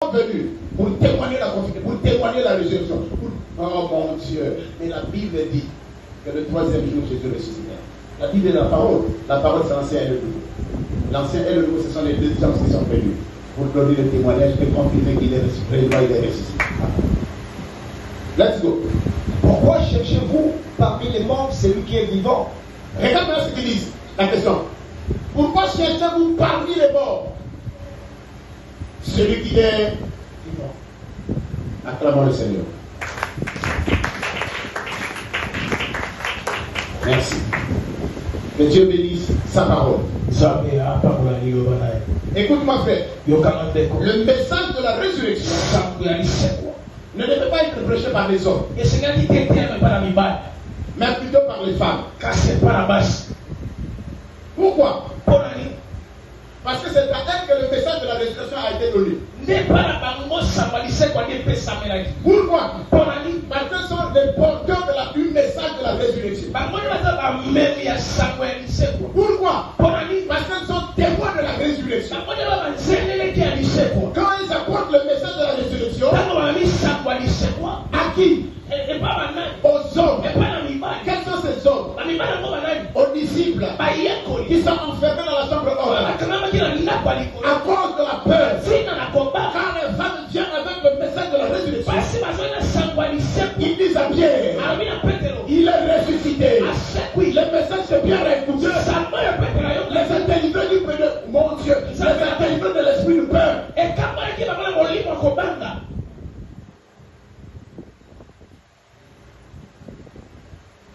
sont venus pour témoigner la confiance, pour témoigner la résurrection. Oh mon Dieu. Mais la Bible dit que le troisième jour, Jésus ressuscita. La Bible est la parole. La parole, c'est l'ancien et le nouveau. L'ancien et le nouveau, ce sont les deux gens qui sont venus pour donner le témoignage et confirmer qu'il est ressuscité. Let's go. Pourquoi cherchez-vous parmi les morts celui qui est vivant? Regarde maintenant ce qu'ils disent. La question. Pourquoi cherchez-vous parmi les morts celui qui est vivant? Acclamons le Seigneur. Merci. Que Dieu bénisse sa parole. Écoute-moi, frère. Le message de la résurrection ne devait pas être prêché par les hommes, mais plutôt par les femmes. Pourquoi? Parce que c'est à elle que le message de la résurrection a été donné. Pourquoi? Parce que sont les porteurs du message de la résurrection. Pourquoi? Parce qu'ils sont témoins de la résurrection. Quand ils apportent le message de la résurrection, à qui? Aux hommes. Quels sont ces hommes? Aux disciples qui sont enfermés dans la chambre haute à cause de la peur. Quand les femmes viennent avec le message de la résurrection, ils disent à Pierre, il est ressuscité. Le message que Pierre a écouté les a délivrés du peur. Mon Dieu, les a délivrés de l'esprit de peur.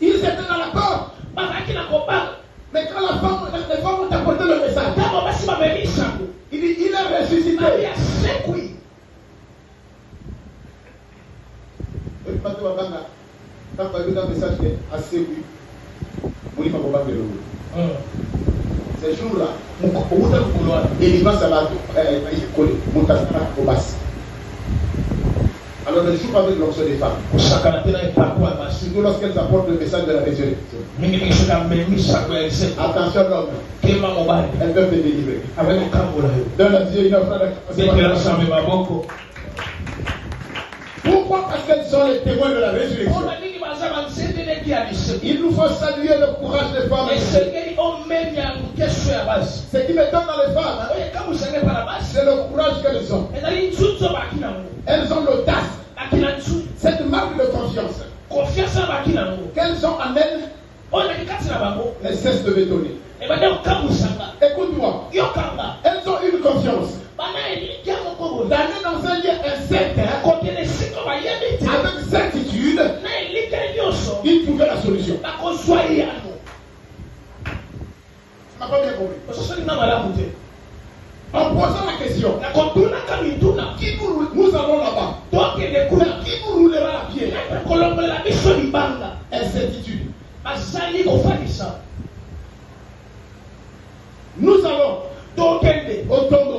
Ils étaient dans la peur. Mais quand les femmes ont apporté le message, il dit, il est ressuscité. Quand tu as vu un message qui est assez oui, ces jours-là, délivrance ça va coller. Alors ne joue pas avec l'onction des femmes. Surtout lorsqu'elles apportent le message de la résurrection. Attention l'homme. Elles peuvent te délivrer. Donne à Dieu une offre. Pourquoi? Parce qu'elles sont les témoins de la résurrection. Il nous faut saluer le courage des femmes. Ce qui me donne dans les femmes, c'est le courage qu'elles ont. Elles ont l'audace. Cette marque de confiance qu'elles ont en elles, elles cessent de m'étonner. Écoute-moi. Elles ont une confiance. D'aller dans un lieu incertain, avec certitude, ils trouvaient la solution. Tu m'as pas bien compris. En posant la question, qui nous allons là-bas? Qui nous roulera la pierre? Incertitude. Nous allons au tombeau.